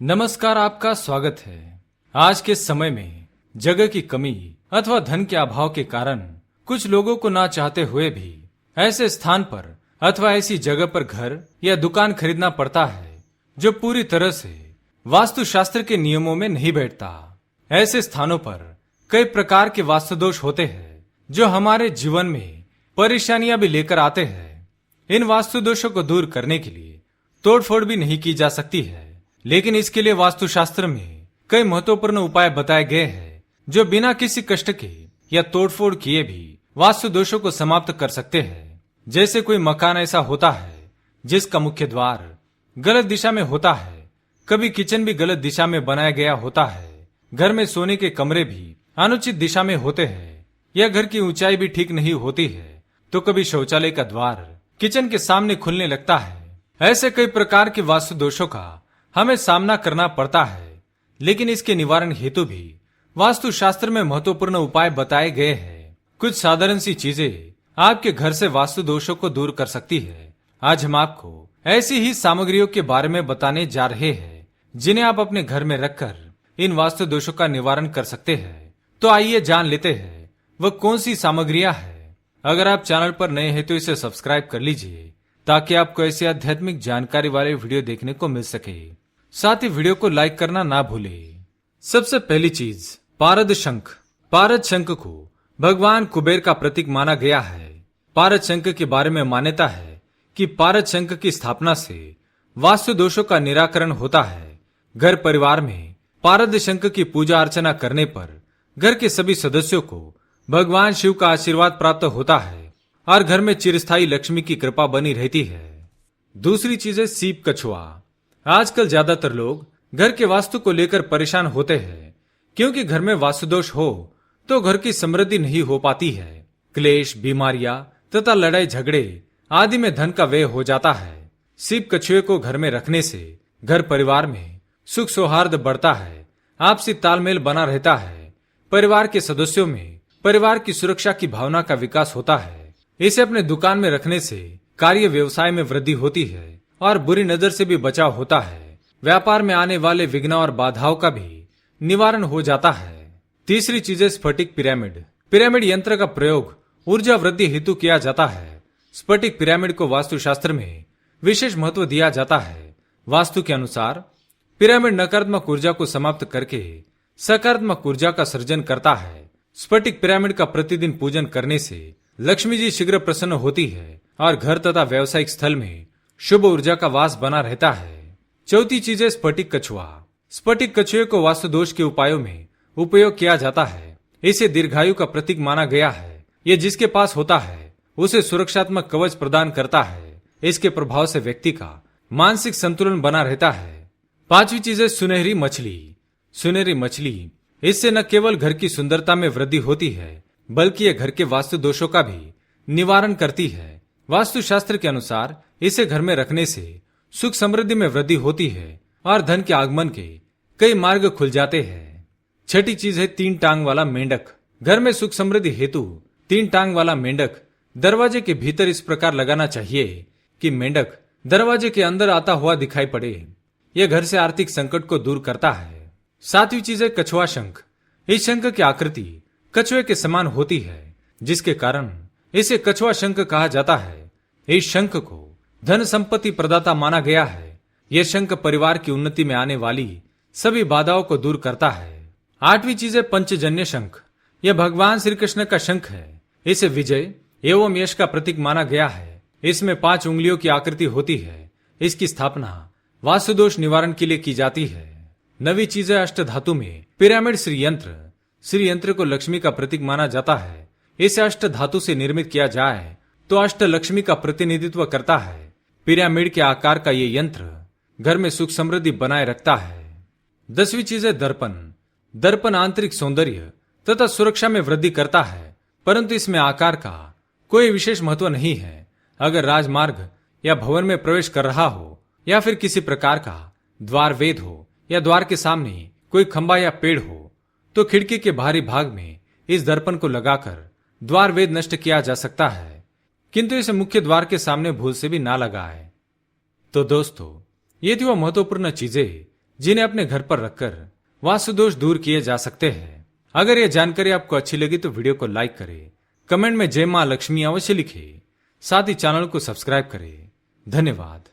नमस्कार, आपका स्वागत है। आज के समय में जगह की कमी अथवा धन के अभाव के कारण कुछ लोगों को ना चाहते हुए भी ऐसे स्थान पर अथवा ऐसी जगह पर घर या दुकान खरीदना पड़ता है जो पूरी तरह से वास्तुशास्त्र के नियमों में नहीं बैठता। ऐसे स्थानों पर कई प्रकार के वास्तु दोष होते हैं जो हमारे जीवन में परेशानियां भी लेकर आते हैं। इन वास्तु दोषों को दूर करने के लिए तोड़फोड़ भी नहीं की जा सकती है, लेकिन इसके लिए वास्तुशास्त्र में कई महत्वपूर्ण उपाय बताए गए हैं जो बिना किसी कष्ट के या तोड़फोड़ किए भी वास्तु दोषों को समाप्त कर सकते हैं। जैसे कोई मकान ऐसा होता है जिसका मुख्य द्वार गलत दिशा में होता है, कभी किचन भी गलत दिशा में बनाया गया होता है, घर में सोने के कमरे भी अनुचित दिशा में होते हैं, या घर की ऊंचाई भी ठीक नहीं होती है, तो कभी शौचालय का द्वार किचन के सामने खुलने लगता है। ऐसे कई प्रकार के वास्तु दोषों का हमें सामना करना पड़ता है, लेकिन इसके निवारण हेतु भी वास्तुशास्त्र में महत्वपूर्ण उपाय बताए गए हैं। कुछ साधारण सी चीजें आपके घर से वास्तु दोषों को दूर कर सकती है। आज हम आपको ऐसी ही सामग्रियों के बारे में बताने जा रहे हैं जिन्हें आप अपने घर में रखकर इन वास्तु दोषों का निवारण कर सकते हैं। तो आइए जान लेते हैं वह कौन सी सामग्रियां हैं। अगर आप चैनल पर नए हैं तो इसे सब्सक्राइब कर लीजिए ताकि आपको ऐसी आध्यात्मिक जानकारी वाले वीडियो देखने को मिल सके। साथ ही वीडियो को लाइक करना ना भूलें। सबसे पहली चीज, पारद शंख। पारद शंख को भगवान कुबेर का प्रतीक माना गया है। पारद शंख के बारे में मान्यता है कि पारद शंख की स्थापना से वास्तु दोषों का निराकरण होता है। घर परिवार में पारद शंख की पूजा अर्चना करने पर घर के सभी सदस्यों को भगवान शिव का आशीर्वाद प्राप्त होता है और घर में चिरस्थायी लक्ष्मी की कृपा बनी रहती है। दूसरी चीज है सीप कछुआ। आजकल ज्यादातर लोग घर के वास्तु को लेकर परेशान होते हैं क्योंकि घर में वास्तु दोष हो तो घर की समृद्धि नहीं हो पाती है। क्लेश, बीमारियां तथा लड़ाई झगड़े आदि में धन का व्यय हो जाता है। सीप कछुए को घर में रखने से घर परिवार में सुख सौहार्द बढ़ता है, आपसी तालमेल बना रहता है, परिवार के सदस्यों में परिवार की सुरक्षा की भावना का विकास होता है। इसे अपने दुकान में रखने से कार्य व्यवसाय में वृद्धि होती है और बुरी नजर से भी बचाव होता है। व्यापार में आने वाले विघ्न और बाधाओं का भी निवारण हो जाता है। तीसरी चीज है स्फटिक पिरामिड। पिरामिड यंत्र का प्रयोग ऊर्जा वृद्धि हेतु किया जाता है। स्फटिक पिरामिड को वास्तुशास्त्र में विशेष महत्व दिया जाता है। वास्तु के अनुसार पिरामिड नकारात्मक ऊर्जा को समाप्त करके सकारात्मक ऊर्जा का सृजन करता है। स्फटिक पिरामिड का प्रतिदिन पूजन करने से लक्ष्मी जी शीघ्र प्रसन्न होती है और घर तथा व्यावसायिक स्थल में शुभ ऊर्जा का वास बना रहता है। चौथी चीज है स्फटिक कछुआ। स्फटिक कछुए को वास्तु दोष के उपायों में उपयोग किया जाता है। इसे दीर्घायु का प्रतीक माना गया है। ये जिसके पास होता है उसे सुरक्षात्मक कवच प्रदान करता है। इसके प्रभाव से व्यक्ति का मानसिक संतुलन बना रहता है। पांचवी चीज है सुनहरी मछली। सुनहरी मछली, इससे न केवल घर की सुंदरता में वृद्धि होती है बल्कि यह घर के वास्तु दोषों का भी निवारण करती है। वास्तुशास्त्र के अनुसार इसे घर में रखने से सुख समृद्धि में वृद्धि होती है और धन के आगमन के कई मार्ग खुल जाते हैं। छठी चीज है 3 टांग वाला मेंढक। घर में सुख समृद्धि हेतु 3 टांग वाला मेंढक दरवाजे के भीतर इस प्रकार लगाना चाहिए कि मेंढक दरवाजे के अंदर आता हुआ दिखाई पड़े। यह घर से आर्थिक संकट को दूर करता है। सातवीं चीज है कछुआ शंख। इस शंख की आकृति कछुए के समान होती है जिसके कारण इसे कछुआ शंख कहा जाता है। इस शंख को धन संपत्ति प्रदाता माना गया है। यह शंख परिवार की उन्नति में आने वाली सभी बाधाओं को दूर करता है। आठवीं चीज है पंचजन्य शंख। यह भगवान श्री कृष्ण का शंख है। इसे विजय एवं यश का प्रतीक माना गया है। इसमें 5 उंगलियों की आकृति होती है। इसकी स्थापना वास्तु दोष निवारण के लिए की जाती है। 9वीं चीज है अष्ट धातु में पिरामिड श्री यंत्र। श्री यंत्र को लक्ष्मी का प्रतीक माना जाता है। इसे अष्ट धातु से निर्मित किया जाए तो अष्ट लक्ष्मी का प्रतिनिधित्व करता है। पिरामिड के आकार का ये यंत्र घर में सुख समृद्धि बनाए रखता है। 10वीं चीज है दर्पण। दर्पण आंतरिक सौंदर्य तथा सुरक्षा में वृद्धि करता है, परंतु इसमें आकार का कोई विशेष महत्व नहीं है। अगर राजमार्ग या भवन में प्रवेश कर रहा हो या फिर किसी प्रकार का द्वार वेद हो या द्वार के सामने कोई खंबा या पेड़ हो तो खिड़की के बाहरी भाग में इस दर्पण को लगाकर द्वार वेद नष्ट किया जा सकता है, किंतु इसे मुख्य द्वार के सामने भूल से भी ना लगाए। तो दोस्तों, ये थी वो महत्वपूर्ण चीजें जिन्हें अपने घर पर रखकर वास्तु दोष दूर किए जा सकते हैं। अगर यह जानकारी आपको अच्छी लगी तो वीडियो को लाइक करें, कमेंट में जय मां लक्ष्मी अवश्य लिखें, साथ ही चैनल को सब्सक्राइब करें। धन्यवाद।